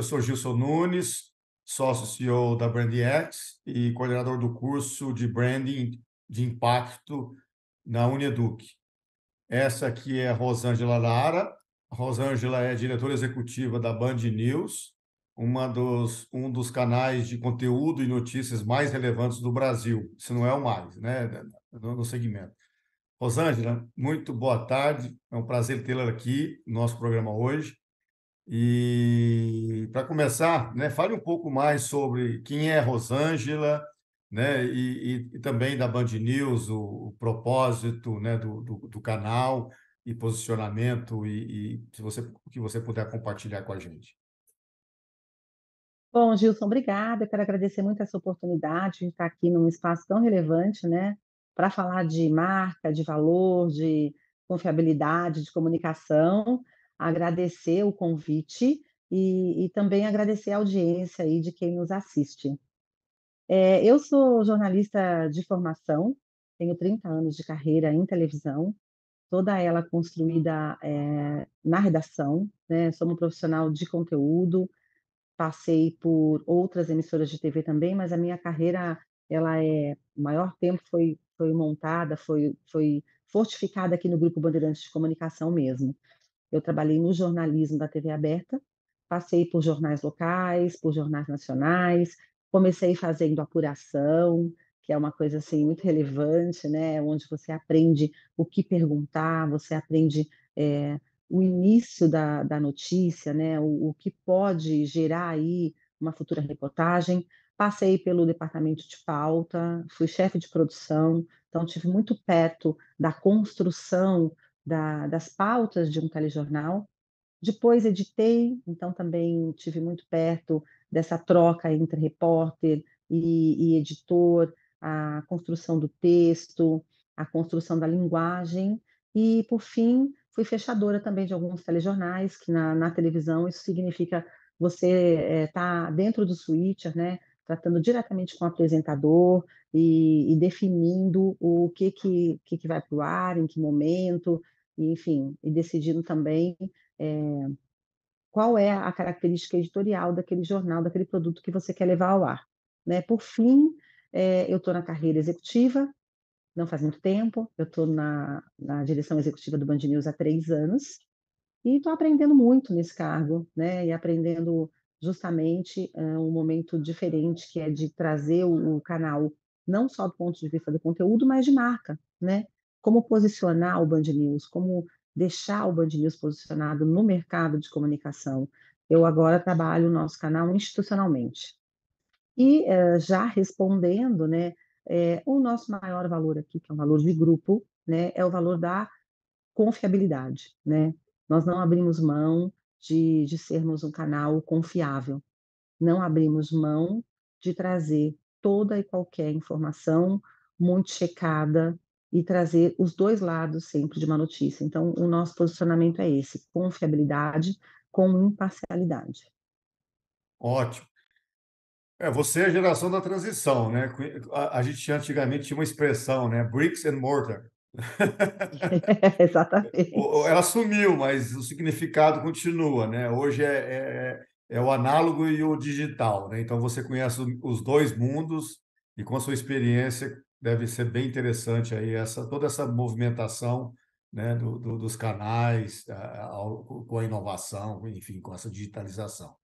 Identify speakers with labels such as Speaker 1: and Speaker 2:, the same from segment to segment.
Speaker 1: eu sou Gilson Nunes, sócio CEO da BrandX e coordenador do curso de Branding de Impacto na Uneduc. Essa aqui é a Rosângela Lara. A Rosângela é diretora executiva da Band News, um dos canais de conteúdo e notícias mais relevantes do Brasil, se não é o mais, né, no segmento. Rosângela, muito boa tarde. É um prazer tê-la aqui no nosso programa hoje. E para começar, né, fale um pouco mais sobre quem é a Rosângela, né, e também da Band News, o propósito, né, do canal e posicionamento, e se você, o que você puder compartilhar com a gente.
Speaker 2: Bom, Gilson, obrigada. Eu quero agradecer muito essa oportunidade de estar aqui num espaço tão relevante, né, para falar de marca, de valor, de confiabilidade, de comunicação. Agradecer o convite e também agradecer a audiência aí de quem nos assiste. Eu sou jornalista de formação, tenho 30 anos de carreira em televisão, toda ela construída na redação, né? Sou uma profissional de conteúdo. Passei por outras emissoras de TV também, mas a minha carreira, o maior tempo foi montada, foi fortificada aqui no Grupo Bandeirantes de Comunicação mesmo. Eu trabalhei no jornalismo da TV aberta, passei por jornais locais, por jornais nacionais, comecei fazendo apuração, que é uma coisa, assim, muito relevante, né, onde você aprende o que perguntar, você aprende, o início da notícia, né, o que pode gerar aí uma futura reportagem. Passei pelo departamento de pauta, fui chefe de produção, então tive muito perto da construção das pautas de um telejornal. Depois editei, então também tive muito perto dessa troca entre repórter e editor, a construção do texto, a construção da linguagem e, por fim, fui fechadora também de alguns telejornais, que na televisão isso significa você estar dentro do switcher, né, tratando diretamente com o apresentador e definindo o que vai para o ar, em que momento, enfim, e decidindo também eh, qual é a característica editorial daquele jornal, daquele produto que você quer levar ao ar, né. Por fim, eu estou na carreira executiva, não faz muito tempo, eu estou na direção executiva do Band News há 3 anos, e estou aprendendo muito nesse cargo, né, e aprendendo justamente, um momento diferente, que é de trazer o canal, não só do ponto de vista do conteúdo, mas de marca, né. Como posicionar o Band News, como deixar o Band News posicionado no mercado de comunicação. Eu agora trabalho o nosso canal institucionalmente. E, já respondendo, né, o nosso maior valor aqui, que é um valor de grupo, né, é o valor da confiabilidade, né. Nós não abrimos mão de sermos um canal confiável, não abrimos mão de trazer toda e qualquer informação muito checada e trazer os 2 lados sempre de uma notícia. Então o nosso posicionamento é esse: confiabilidade com imparcialidade.
Speaker 1: Ótimo. Você é a geração da transição, né? A gente antigamente tinha uma expressão, né? Bricks and mortar.
Speaker 2: Exatamente.
Speaker 1: Ela sumiu, mas o significado continua, né? Hoje é o análogo e o digital, né? Então você conhece os dois mundos e com a sua experiência deve ser bem interessante aí toda essa movimentação, né, dos canais, com a inovação, enfim, com essa digitalização.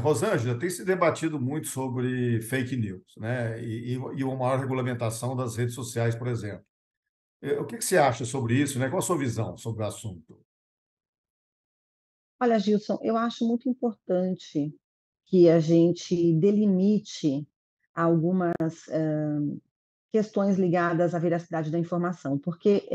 Speaker 1: Rosângela, tem se debatido muito sobre fake news, né? E uma maior regulamentação das redes sociais, por exemplo. O que que você acha sobre isso, né? Qual a sua visão sobre o assunto?
Speaker 2: Olha, Gilson, eu acho muito importante que a gente delimite algumas questões ligadas à veracidade da informação, porque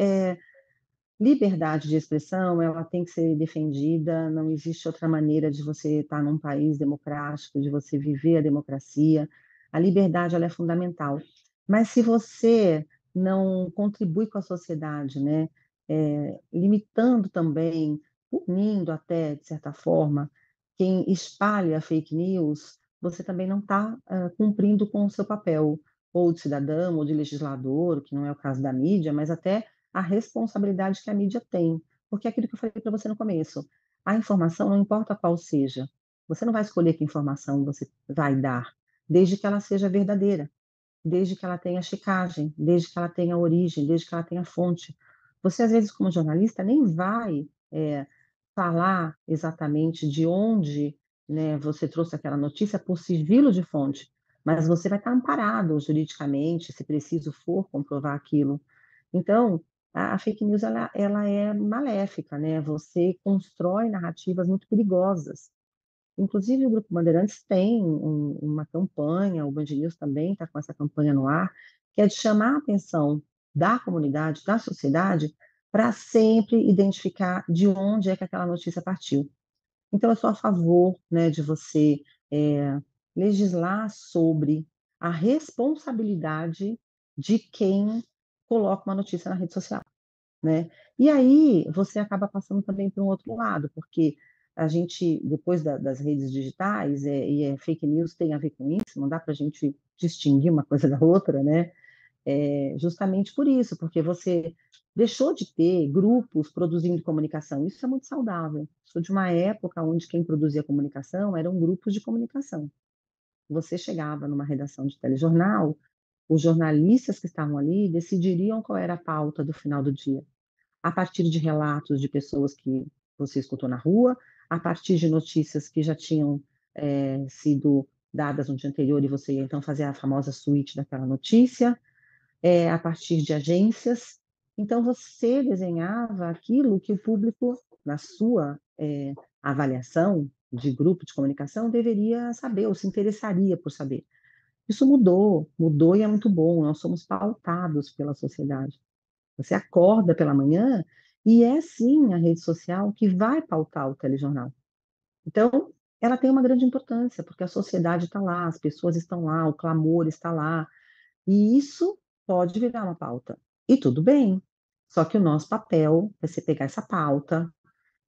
Speaker 2: liberdade de expressão, ela tem que ser defendida, não existe outra maneira de você estar num país democrático, de você viver a democracia. A liberdade, ela é fundamental. Mas se você não contribui com a sociedade, né, limitando também, punindo até, de certa forma, quem espalha fake news, você também não está cumprindo com o seu papel, ou de cidadão, ou de legislador, que não é o caso da mídia, mas até a responsabilidade que a mídia tem. Porque é aquilo que eu falei para você no começo, a informação, não importa qual seja, Você não vai escolher que informação você vai dar, desde que ela seja verdadeira, desde que ela tenha checagem, desde que ela tenha origem, desde que ela tenha fonte. Você, às vezes, como jornalista, nem vai, falar exatamente de onde, né, você trouxe aquela notícia por sigilo de fonte, mas você vai estar amparado juridicamente, se preciso for comprovar aquilo. Então, a fake news ela é maléfica, né, você constrói narrativas muito perigosas. Inclusive o Grupo Bandeirantes tem uma campanha, o Band News também está com essa campanha no ar, que é de chamar a atenção da comunidade, da sociedade, para sempre identificar de onde é que aquela notícia partiu. Então eu sou a favor, né, de você, legislar sobre a responsabilidade de quem coloca uma notícia na rede social, né. E aí, você acaba passando também para um outro lado, porque a gente, depois das redes digitais, fake news tem a ver com isso, não dá para a gente distinguir uma coisa da outra, né, justamente por isso, porque você deixou de ter grupos produzindo comunicação, isso é muito saudável. Sou de uma época onde quem produzia comunicação eram grupos de comunicação. Você chegava numa redação de telejornal, os jornalistas que estavam ali decidiriam qual era a pauta do final do dia a partir de relatos de pessoas que você escutou na rua, a partir de notícias que já tinham, sido dadas no dia anterior e você ia então fazer a famosa suíte daquela notícia, a partir de agências. Então você desenhava aquilo que o público, na sua, avaliação de grupo de comunicação, deveria saber ou se interessaria por saber. Isso mudou, mudou e é muito bom, nós somos pautados pela sociedade. Você acorda pela manhã e é sim a rede social que vai pautar o telejornal. Então, ela tem uma grande importância, porque a sociedade está lá, as pessoas estão lá, o clamor está lá, e isso pode virar uma pauta. E tudo bem, só que o nosso papel é você pegar essa pauta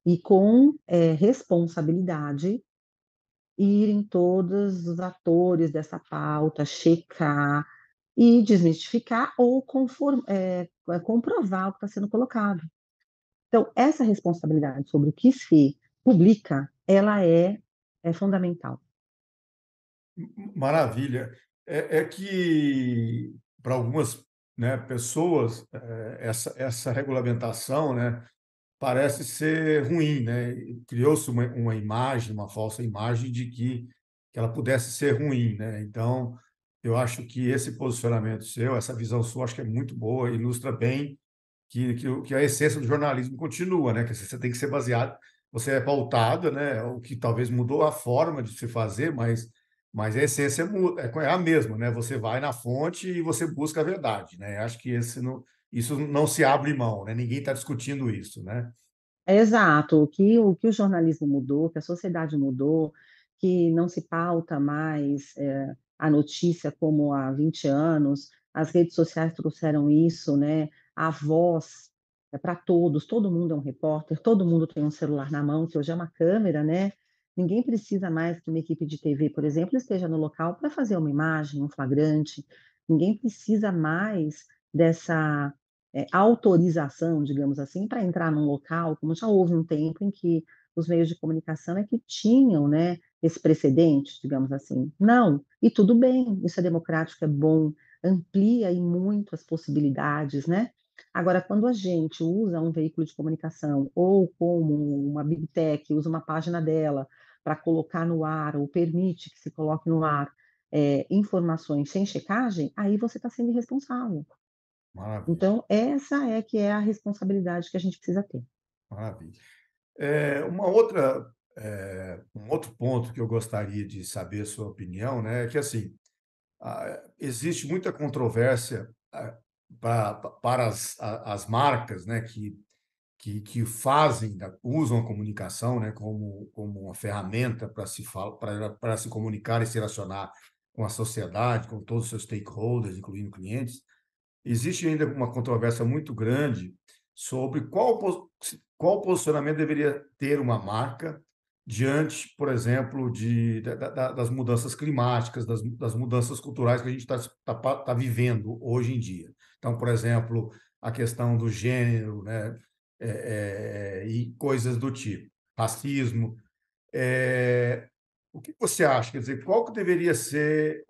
Speaker 2: e com, responsabilidade, ir em todos os atores dessa pauta, checar e desmistificar ou comprovar o que está sendo colocado. Então, essa responsabilidade sobre o que se publica, ela é fundamental.
Speaker 1: Maravilha. É que, para algumas, né, pessoas, essa regulamentação, né, parece ser ruim, né? Criou-se uma imagem, uma falsa imagem de que ela pudesse ser ruim, né? Então, eu acho que esse posicionamento seu, essa visão sua, acho que é muito boa, ilustra bem que a essência do jornalismo continua, né? Que você tem que ser baseado, você é pautado, né? O que talvez mudou a forma de se fazer, mas a essência é a mesma, né? Você vai na fonte e você busca a verdade, né? Acho que isso não se abre mão, né? Ninguém está discutindo isso, né?
Speaker 2: Exato, o que o jornalismo mudou, que a sociedade mudou, que não se pauta mais, a notícia como há 20 anos, as redes sociais trouxeram isso, né, a voz é para todos, todo mundo é um repórter, todo mundo tem um celular na mão, que hoje é uma câmera, né, ninguém precisa mais que uma equipe de TV, por exemplo, esteja no local para fazer uma imagem, um flagrante, ninguém precisa mais dessa autorização, digamos assim, para entrar num local, como já houve um tempo em que os meios de comunicação é que tinham, né, esse precedente, digamos assim. Não, e tudo bem, isso é democrático, é bom, amplia aí muito as possibilidades, né. Agora, quando a gente usa um veículo de comunicação ou como uma big tech usa uma página dela para colocar no ar ou permite que se coloque no ar, informações sem checagem, aí você está sendo irresponsável.
Speaker 1: Maravilha,
Speaker 2: Então, essa é que é a responsabilidade que a gente precisa ter.
Speaker 1: maravilha. Um outro ponto que eu gostaria de saber a sua opinião, né, é que assim, existe muita controvérsia para as marcas, né, que usam a comunicação, né, como uma ferramenta para se comunicar e se relacionar com a sociedade, com todos os seus stakeholders, incluindo clientes. Existe ainda uma controvérsia muito grande sobre qual posicionamento deveria ter uma marca diante, por exemplo, das mudanças climáticas, das mudanças culturais que a gente está vivendo hoje em dia. Então, por exemplo, a questão do gênero, né, e coisas do tipo, racismo. O que você acha? Quer dizer, qual que deveria ser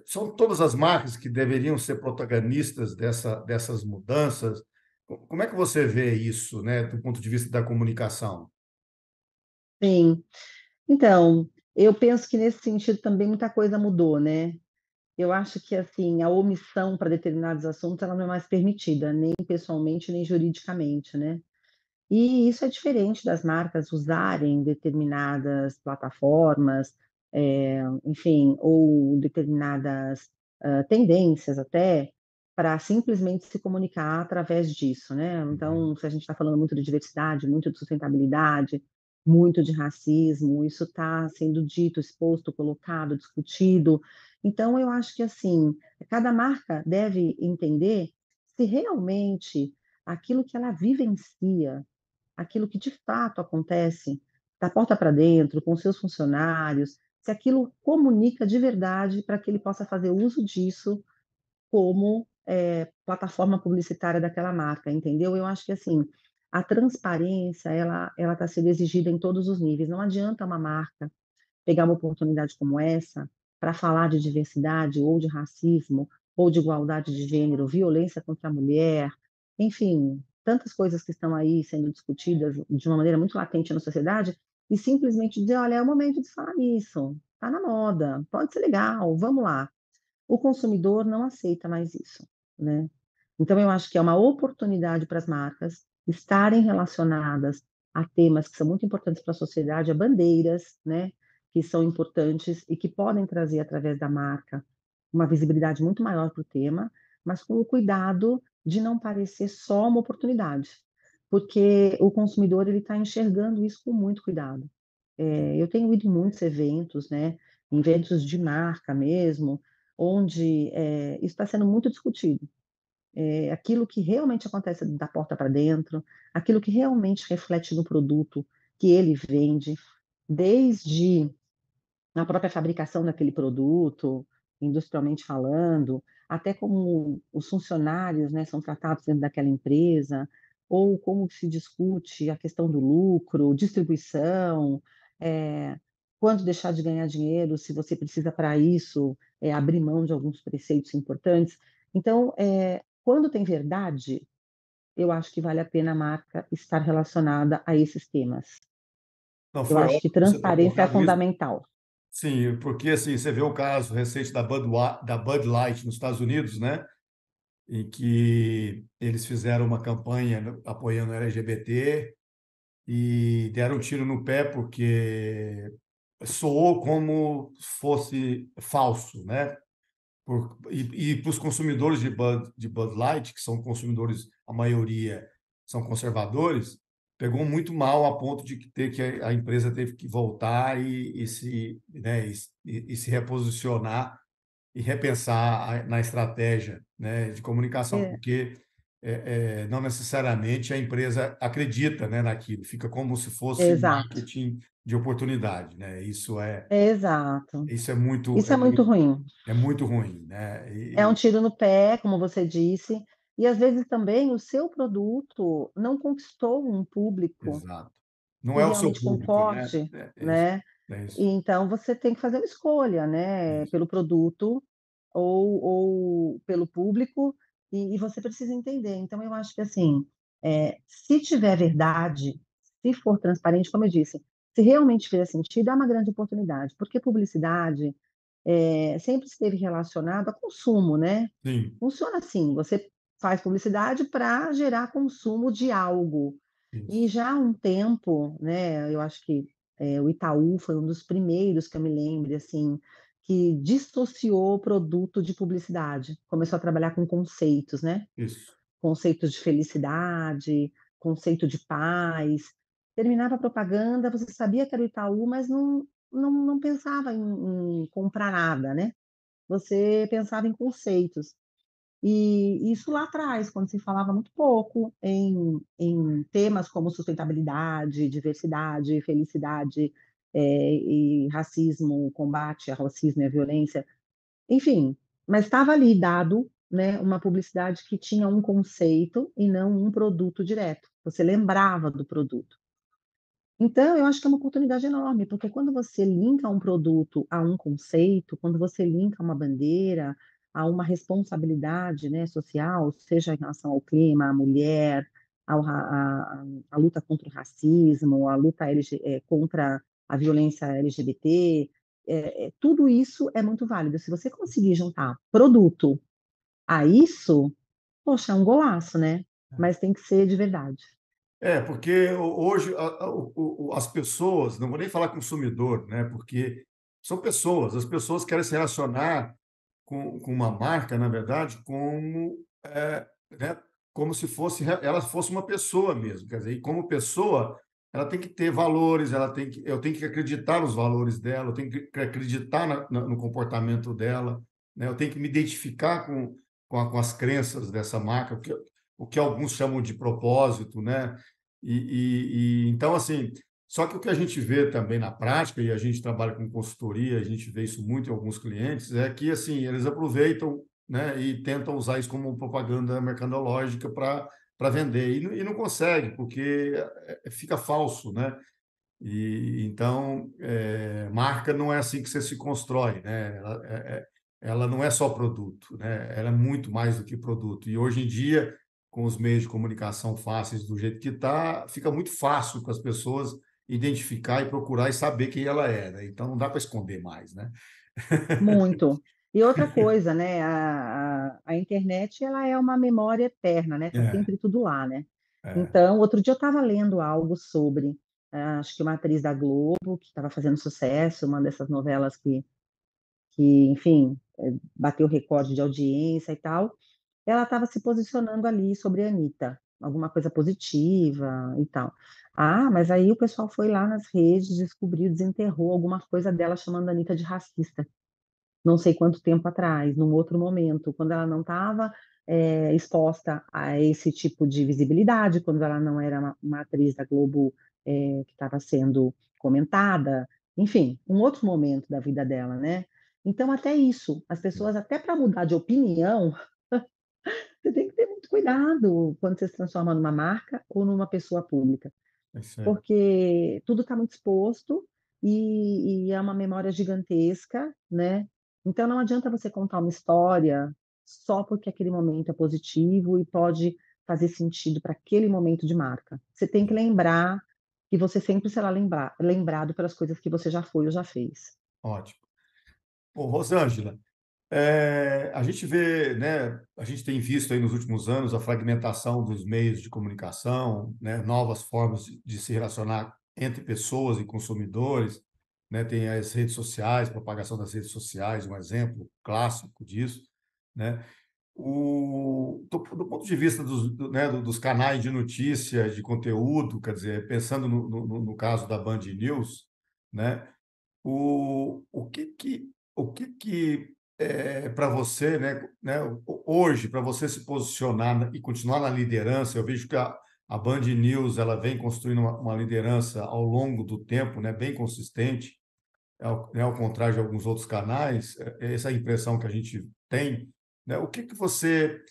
Speaker 1: são todas as marcas que deveriam ser protagonistas dessas mudanças? Como é que você vê isso, né, do ponto de vista da comunicação?
Speaker 2: Sim. Então, eu penso que nesse sentido também muita coisa mudou, né. Eu acho que, assim, a omissão para determinados assuntos, ela não é mais permitida, nem pessoalmente, nem juridicamente, né. E isso é diferente das marcas usarem determinadas plataformas, enfim, ou determinadas, tendências até, para simplesmente se comunicar através disso, né.
Speaker 1: Uhum.
Speaker 2: Então, se a gente está falando muito de diversidade, muito de sustentabilidade, muito de racismo, isso está sendo dito, exposto, colocado, discutido. Então eu acho que, assim, cada marca deve entender se realmente aquilo que ela vivencia, aquilo que de fato acontece, da porta para dentro, com seus funcionários, se aquilo comunica de verdade para que ele possa fazer uso disso como, plataforma publicitária daquela marca, entendeu? Eu acho que, assim, a transparência ela está sendo exigida em todos os níveis, não adianta uma marca pegar uma oportunidade como essa para falar de diversidade ou de racismo, ou de igualdade de gênero, violência contra a mulher, enfim, tantas coisas que estão aí sendo discutidas de uma maneira muito latente na sociedade, e simplesmente dizer: "Olha, é o momento de falar isso, está na moda, pode ser legal, vamos lá". O consumidor não aceita mais isso, né. Então eu acho que é uma oportunidade para as marcas estarem relacionadas a temas que são muito importantes para a sociedade, a bandeiras, né, que são importantes e que podem trazer através da marca uma visibilidade muito maior para o tema, mas com o cuidado de não parecer só uma oportunidade, porque o consumidor ele está enxergando isso com muito cuidado. Eu tenho ido em muitos eventos, né, eventos de marca mesmo, onde, isso está sendo muito discutido. Aquilo que realmente acontece da porta para dentro, aquilo que realmente reflete no produto que ele vende, desde a própria fabricação daquele produto, industrialmente falando, até como os funcionários, né, são tratados dentro daquela empresa, ou como se discute a questão do lucro, distribuição, eh, quando deixar de ganhar dinheiro, se você precisa para isso, abrir mão de alguns preceitos importantes. Então, quando tem verdade, eu acho que vale a pena a marca estar relacionada a esses temas.
Speaker 1: Não,
Speaker 2: Eu
Speaker 1: foi
Speaker 2: acho
Speaker 1: ótimo
Speaker 2: que
Speaker 1: você ter
Speaker 2: transparência é
Speaker 1: colocado isso.
Speaker 2: fundamental.
Speaker 1: Sim, porque assim, você vê o caso recente da Bud Light nos Estados Unidos, né? Em que eles fizeram uma campanha apoiando o LGBT e deram um tiro no pé porque soou como fosse falso, né? Para os consumidores de Bud Light, que são consumidores, a maioria são conservadores, pegou muito mal a ponto de que a empresa teve que voltar e se reposicionar e repensar na estratégia, né, de comunicação,
Speaker 2: É,
Speaker 1: porque não necessariamente a empresa acredita, né, naquilo, fica como se fosse
Speaker 2: exato,
Speaker 1: marketing de oportunidade, né?
Speaker 2: exato.
Speaker 1: Isso
Speaker 2: Isso é muito ruim.
Speaker 1: é muito ruim, né?
Speaker 2: É um tiro no pé, como você disse, e às vezes também o seu produto não conquistou um público
Speaker 1: Exato. Não
Speaker 2: que
Speaker 1: é o seu
Speaker 2: realmente
Speaker 1: público, né?
Speaker 2: concorde,
Speaker 1: É isso,
Speaker 2: né.
Speaker 1: é
Speaker 2: E
Speaker 1: isso,
Speaker 2: então você tem que fazer uma escolha,
Speaker 1: é
Speaker 2: né,
Speaker 1: isso.
Speaker 2: pelo produto ou pelo público, e você precisa entender. Então eu acho que, assim, se tiver verdade, se for transparente, como eu disse, se realmente fizer sentido, é uma grande oportunidade, porque publicidade, sempre esteve relacionado a consumo, né.
Speaker 1: Sim,
Speaker 2: Funciona assim, você faz publicidade para gerar consumo de algo. E
Speaker 1: isso,
Speaker 2: já há um tempo, né, eu acho que, o Itaú foi um dos primeiros que eu me lembre, assim, que dissociou o produto de publicidade, começou a trabalhar com conceitos, né,
Speaker 1: isso,
Speaker 2: conceitos de felicidade, conceito de paz. Terminava a propaganda, você sabia que era o Itaú, mas não pensava em comprar nada, né, você pensava em conceitos. E isso lá atrás, quando se falava muito pouco em temas como sustentabilidade, diversidade, felicidade, e racismo, combate ao racismo e à violência, enfim, mas estava ali dado, né, uma publicidade que tinha um conceito e não um produto direto, você lembrava do produto. Então, eu acho que é uma oportunidade enorme, porque quando você linka um produto a um conceito, quando você linka uma bandeira a uma responsabilidade, né, social, seja em relação ao clima, à mulher, ao ra a luta contra o racismo, a luta contra a violência LGBT, tudo isso é muito válido. Se você conseguir juntar produto a isso, poxa, é um golaço, né, mas tem que ser de verdade.
Speaker 1: Porque hoje as pessoas, não vou nem falar consumidor, né? Porque são pessoas, as pessoas querem se relacionar com uma marca, na verdade, como, né, como se fosse, ela fosse uma pessoa mesmo. Quer dizer, e como pessoa, ela tem que ter valores, eu tenho que acreditar nos valores dela, eu tenho que acreditar no comportamento dela, né? Eu tenho que me identificar com as crenças dessa marca, o que alguns chamam de propósito, né? Então, assim, só que o que a gente vê também na prática, e a gente trabalha com consultoria, a gente vê isso muito em alguns clientes, é que, assim, eles aproveitam, né, e tentam usar isso como propaganda mercadológica para vender, e não consegue, porque fica falso, né? Então, marca não é assim que você se constrói, né? Ela não é só produto, né? Ela é muito mais do que produto. E hoje em dia, com os meios de comunicação fáceis do jeito que está, fica muito fácil para as pessoas identificar e procurar e saber quem ela é, né? Então, não dá para esconder mais, né?
Speaker 2: Muito. E outra coisa, né, a internet ela é uma memória eterna, né, tá
Speaker 1: É,
Speaker 2: sempre tudo lá, né.
Speaker 1: é,
Speaker 2: Então, outro dia eu estava lendo algo sobre, acho que uma atriz da Globo, que estava fazendo sucesso, uma dessas novelas que enfim, bateu recorde de audiência e tal, ela estava se posicionando ali sobre a Anitta, alguma coisa positiva e tal. Ah, mas aí o pessoal foi lá nas redes, descobriu, desenterrou alguma coisa dela chamando a Anitta de racista. Não sei quanto tempo atrás, num outro momento, quando ela não estava, exposta a esse tipo de visibilidade, quando ela não era uma atriz da Globo, que estava sendo comentada, enfim, um outro momento da vida dela, né. Então até isso, as pessoas até para mudar de opinião, você tem que ter muito cuidado quando você se transforma numa marca ou numa pessoa pública.
Speaker 1: é isso aí.
Speaker 2: Porque tudo está muito exposto e é uma memória gigantesca, né. Então não adianta você contar uma história só porque aquele momento é positivo e pode fazer sentido para aquele momento de marca. Você tem que lembrar que você sempre será lembrado pelas coisas que você já foi ou já fez.
Speaker 1: Ótimo. Ô, Rosângela, a gente vê, né, a gente tem visto aí nos últimos anos a fragmentação dos meios de comunicação, né, novas formas de se relacionar entre pessoas e consumidores, né, tem as redes sociais, propagação das redes sociais, um exemplo clássico disso, né? Do ponto de vista né, dos canais de notícia, de conteúdo, quer dizer, pensando no caso da Band News, né? O que que para você, né, hoje, para você se posicionar e continuar na liderança, eu vejo que a Band News ela vem construindo uma liderança ao longo do tempo, né, bem consistente, ao contrário de alguns outros canais, essa é a impressão que a gente tem, né? O que que você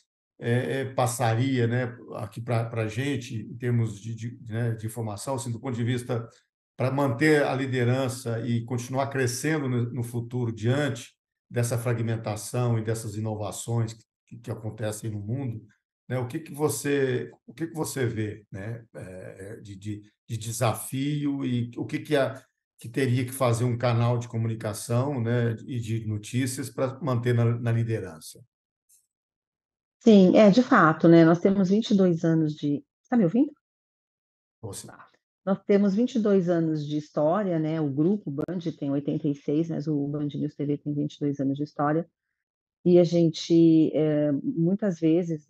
Speaker 1: passaria, né, aqui para a gente, em termos né, de informação, assim, do ponto de vista para manter a liderança e continuar crescendo no futuro diante dessa fragmentação e dessas inovações que acontecem no mundo, né? O que que você vê, né, de desafio e o que que teria que fazer um canal de comunicação, né, e de notícias para manter na liderança?
Speaker 2: Sim, é, de fato, né, nós temos 22 anos de está me ouvindo?
Speaker 1: Você,
Speaker 2: Tá. Nós temos 22 anos de história, né, o grupo Band tem 86, mas o Band News TV tem 22 anos de história, e a gente, muitas vezes,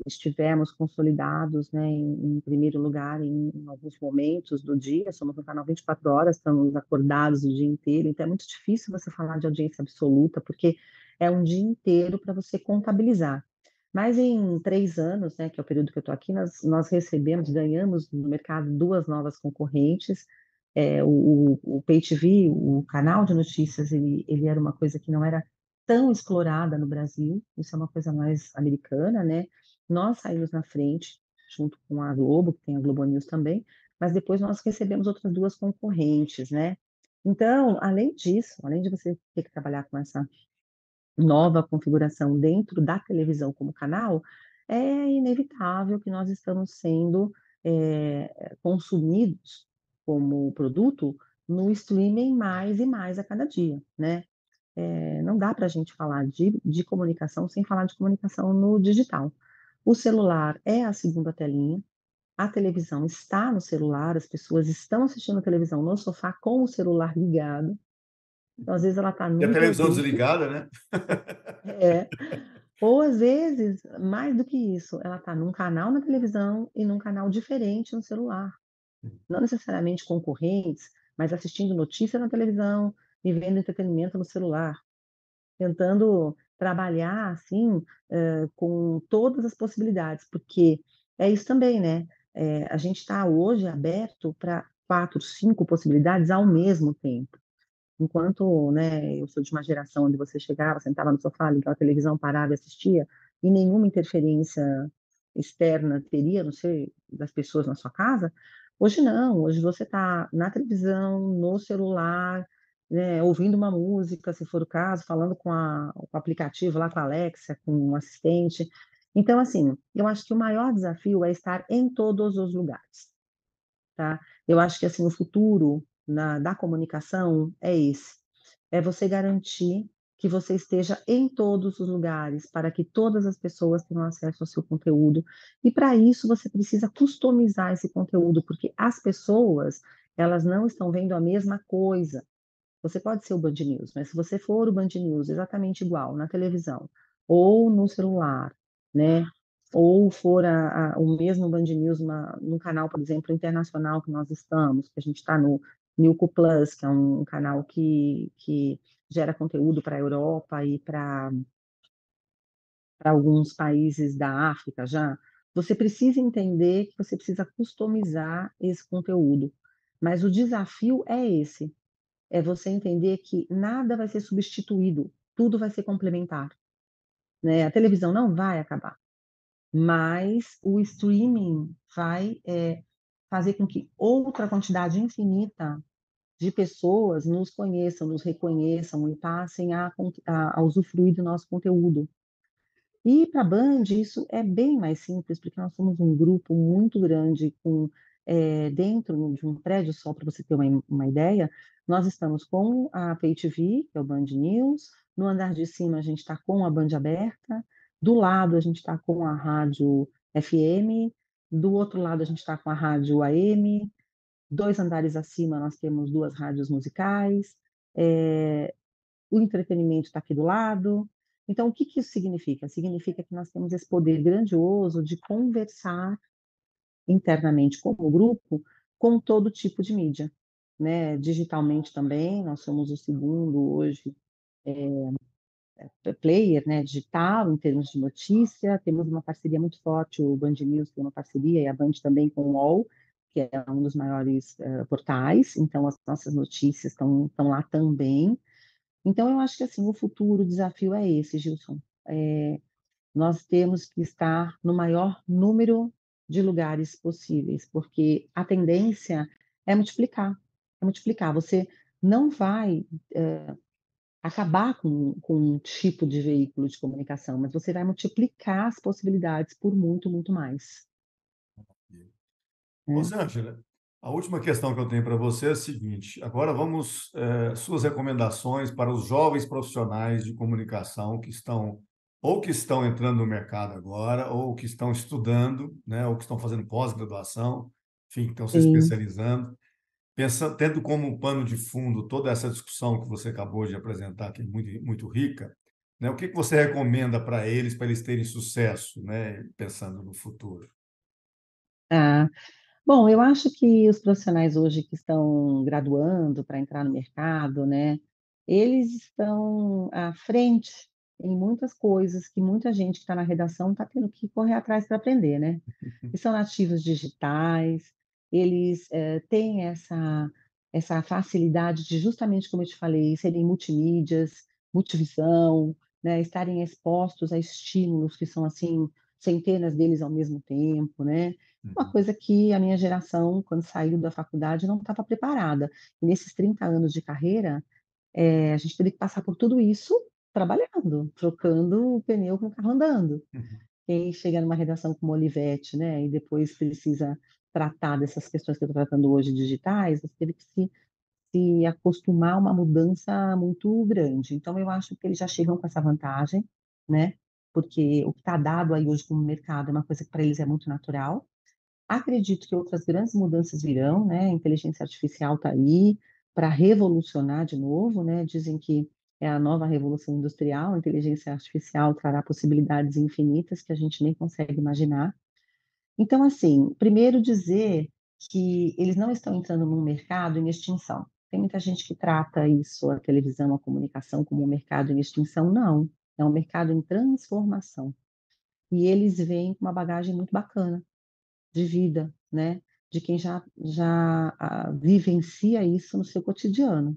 Speaker 2: estivemos consolidados, né, em primeiro lugar em alguns momentos do dia, somos um canal 24 horas, estamos acordados o dia inteiro, então é muito difícil você falar de audiência absoluta, porque é um dia inteiro para você contabilizar. Mas em 3 anos, né, que é o período que eu estou aqui, nós recebemos, ganhamos no mercado 2 novas concorrentes, o Pay TV, o canal de notícias, ele era uma coisa que não era tão explorada no Brasil, isso é uma coisa mais americana, né. Nós saímos na frente, junto com a Globo, que tem a Globo News também, mas depois nós recebemos outras 2 concorrentes, né. Então, além disso, além de você ter que trabalhar com essa nova configuração dentro da televisão como canal, é inevitável que nós estamos sendo, consumidos como produto no streaming mais e mais a cada dia, né. Não dá para a gente falar de comunicação sem falar de comunicação no digital. O celular é a segunda telinha, a televisão está no celular, as pessoas estão assistindo televisão no sofá com o celular ligado, então às vezes ela está
Speaker 1: E a
Speaker 2: num
Speaker 1: televisão
Speaker 2: produto.
Speaker 1: desligada, né?
Speaker 2: É. Ou às vezes, mais do que isso, ela está num canal na televisão e num canal diferente no celular. Não necessariamente concorrentes, mas assistindo notícia na televisão e vendo entretenimento no celular. Tentando trabalhar, assim, com todas as possibilidades, porque é isso também, né, a gente está hoje aberto para 4, 5 possibilidades ao mesmo tempo. Enquanto, né, eu sou de uma geração onde você chegava, sentava no sofá, ligava a televisão, parava e assistia, e nenhuma interferência externa teria, a não ser das pessoas na sua casa, hoje não, hoje você está na televisão, no celular, né, ouvindo uma música, se for o caso, falando com o aplicativo lá, com a Alexa, com o assistente. Então, assim, eu acho que o maior desafio é estar em todos os lugares. Tá? Eu acho que, assim, o futuro da comunicação é esse, é você garantir que você esteja em todos os lugares, para que todas as pessoas tenham acesso ao seu conteúdo, e para isso você precisa customizar esse conteúdo, porque as pessoas, elas não estão vendo a mesma coisa. Você pode ser o Band News, mas se você for o Band News exatamente igual na televisão ou no celular, né, ou for o mesmo Band News num canal, por exemplo, internacional que nós estamos, que a gente está no Nilco Plus, que é um canal que gera conteúdo para a Europa e para alguns países da África já, você precisa entender que você precisa customizar esse conteúdo. Mas o desafio é esse, é você entender que nada vai ser substituído, tudo vai ser complementar, né. A televisão não vai acabar, mas o streaming vai, fazer com que outra quantidade infinita de pessoas nos conheçam, nos reconheçam e passem a usufruir do nosso conteúdo. E para a Band isso é bem mais simples, porque nós somos um grupo muito grande dentro de um prédio só, para você ter uma ideia, nós estamos com a Pay TV, que é o Band News, no andar de cima a gente está com a Band aberta, do lado a gente está com a rádio FM, do outro lado a gente está com a rádio AM, 2 andares acima nós temos 2 rádios musicais, eh o entretenimento está aqui do lado. Então, o que que isso significa? Significa que nós temos esse poder grandioso de conversar internamente como grupo com todo tipo de mídia, né. Digitalmente também, nós somos o segundo hoje player, né, digital em termos de notícia, temos uma parceria muito forte, o Band News tem uma parceria e a Band também com o UOL, que é um dos maiores, portais, então as nossas notícias estão lá também. Então eu acho que, assim, o futuro, o desafio é esse, Gilson. Nós temos que estar no maior número de lugares possíveis, porque a tendência é multiplicar, é multiplicar. Você não vai, acabar com um tipo de veículo de comunicação, mas você vai multiplicar as possibilidades por muito, muito mais, né.
Speaker 1: Rosângela, a última questão que eu tenho para você é a seguinte: agora vamos, suas recomendações para os jovens profissionais de comunicação que estão ou que estão entrando no mercado agora, ou que estão estudando, né, ou que estão fazendo pós-graduação, enfim, que estão se
Speaker 2: Sim.
Speaker 1: especializando. Tendo como pano de fundo toda essa discussão que você acabou de apresentar, que é muito, muito rica, né, o que que você recomenda para eles terem sucesso, né, pensando no futuro?
Speaker 2: Ah. Bom, eu acho que os profissionais hoje que estão graduando para entrar no mercado, né, eles estão à frente em muitas coisas que muita gente que está na redação está tendo que correr atrás para aprender, né. Eles são nativos digitais, eles, têm essa facilidade de justamente como eu te falei, serem multimídias, multivisão, né, estarem expostos a estímulos que são, assim, centenas deles ao mesmo tempo, né. Uma
Speaker 1: Uhum.
Speaker 2: coisa que a minha geração, quando saiu da faculdade, não estava preparada. E nesses 30 anos de carreira, a gente teve que passar por tudo isso trabalhando, trocando o pneu com o carro andando.
Speaker 1: Uhum.
Speaker 2: Quem chega numa redação como Olivetti, né, e depois precisa tratar dessas questões que eu estou tratando hoje digitais, você teve que se acostumar a uma mudança muito grande. Então eu acho que eles já chegam com essa vantagem, né, porque o que está dado aí hoje como mercado é uma coisa que para eles é muito natural. Acredito que outras grandes mudanças virão, né, a inteligência artificial está aí para revolucionar de novo, né, dizem que é a nova revolução industrial, a inteligência artificial trará possibilidades infinitas que a gente nem consegue imaginar. Então, assim, primeiro dizer que eles não estão entrando num mercado em extinção. Tem muita gente que trata isso, a televisão, a comunicação, como um mercado em extinção. Não, é um mercado em transformação. E eles vêm com uma bagagem muito bacana de vida, né, de quem já vivencia isso no seu cotidiano.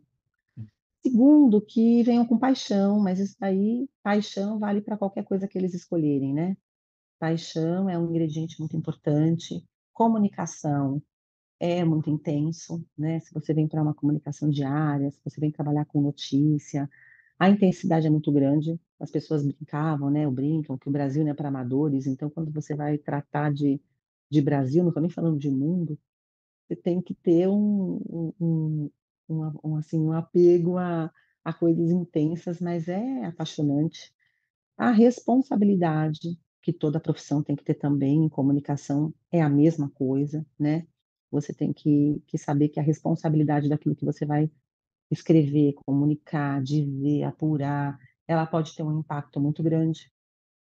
Speaker 2: Segundo, que venham com paixão, mas isso daí, paixão vale para qualquer coisa que eles escolherem, né. Paixão é um ingrediente muito importante, comunicação é muito intenso, né, se você vem para uma comunicação diária, se você vem trabalhar com notícia, a intensidade é muito grande. As pessoas brincavam, né, ou brincam que o Brasil não é para amadores, então quando você vai tratar de Brasil, não estou nem falando de mundo, você tem que ter assim, um apego a coisas intensas, mas é apaixonante. A responsabilidade, que toda profissão tem que ter também, em comunicação é a mesma coisa, né. Você tem que saber que a responsabilidade daquilo que você vai escrever, comunicar, dizer, apurar, ela pode ter um impacto muito grande,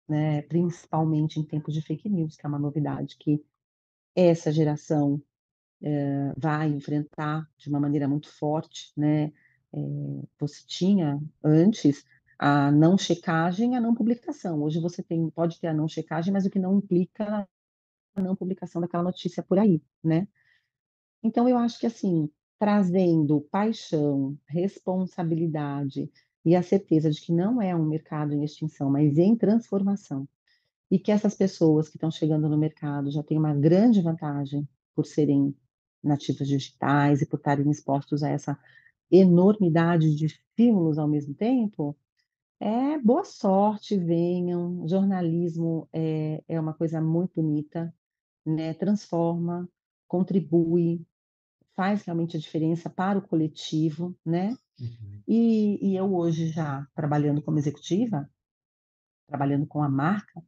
Speaker 2: né, principalmente em tempos de fake news, que é uma novidade que essa geração vai enfrentar de uma maneira muito forte, né. Você tinha antes a não checagem e a não publicação. Hoje você pode ter a não checagem, mas o que não implica a não publicação daquela notícia por aí, né. Então eu acho que, assim, trazendo paixão, responsabilidade e a certeza de que não é um mercado em extinção, mas em transformação, e que essas pessoas que estão chegando no mercado já têm uma grande vantagem por serem nativos digitais e por estarem expostos a essa enormidade de estímulos ao mesmo tempo, boa sorte, venham. Jornalismo é uma coisa muito bonita, né, transforma, contribui, faz realmente a diferença para o coletivo, né.
Speaker 1: Uhum.
Speaker 2: E eu hoje já trabalhando como executiva, trabalhando com a marca,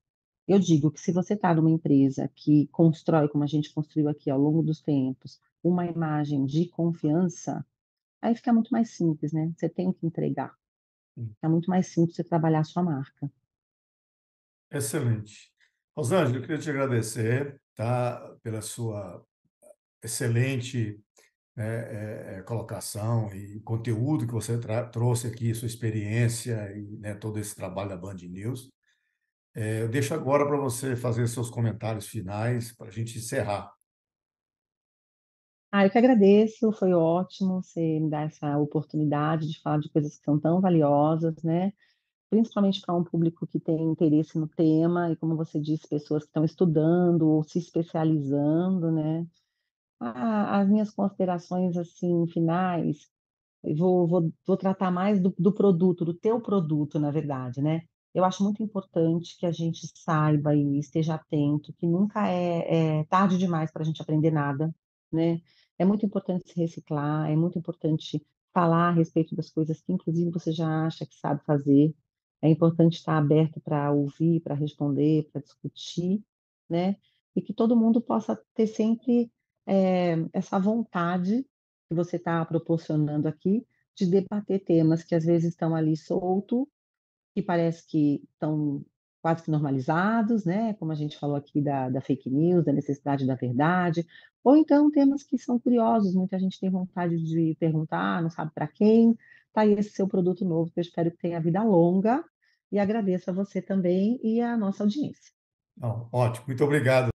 Speaker 2: eu digo que se você está numa empresa que constrói, como a gente construiu aqui ao longo dos tempos, uma imagem de confiança, aí fica muito mais simples, né, você tem que entregar.
Speaker 1: Hum.
Speaker 2: É muito mais simples você trabalhar a sua marca.
Speaker 1: Excelente. Rosângela, eu queria te agradecer, tá, pela sua excelente, colocação e conteúdo que você trouxe aqui, sua experiência e, né, todo esse trabalho da Band News. Eu deixo agora para você fazer seus comentários finais para a gente encerrar.
Speaker 2: Ah, eu que agradeço, foi ótimo você me dar essa oportunidade de falar de coisas que são tão valiosas, né, principalmente para um público que tem interesse no tema e, como você disse, pessoas que estão estudando ou se especializando, né. As minhas considerações, assim, finais, eu vou tratar mais do produto, do teu produto, na verdade, né. Eu acho muito importante que a gente saiba e esteja atento que nunca é tarde demais para a gente aprender nada, né. É muito importante se reciclar, é muito importante falar a respeito das coisas que inclusive você já acha que sabe fazer. É importante estar aberto para ouvir, para responder, para discutir, né, e que todo mundo possa ter sempre, essa vontade que você está proporcionando aqui, de debater temas que às vezes estão ali solto, que parece que estão quase que normalizados, né, como a gente falou aqui da fake news, da necessidade da verdade, ou então temas que são curiosos, muita gente tem vontade de perguntar, não sabe para quem. Tá aí esse seu produto novo que eu espero que tenha vida longa, e agradeço a você também e a nossa audiência.
Speaker 1: Não, ótimo, muito obrigado.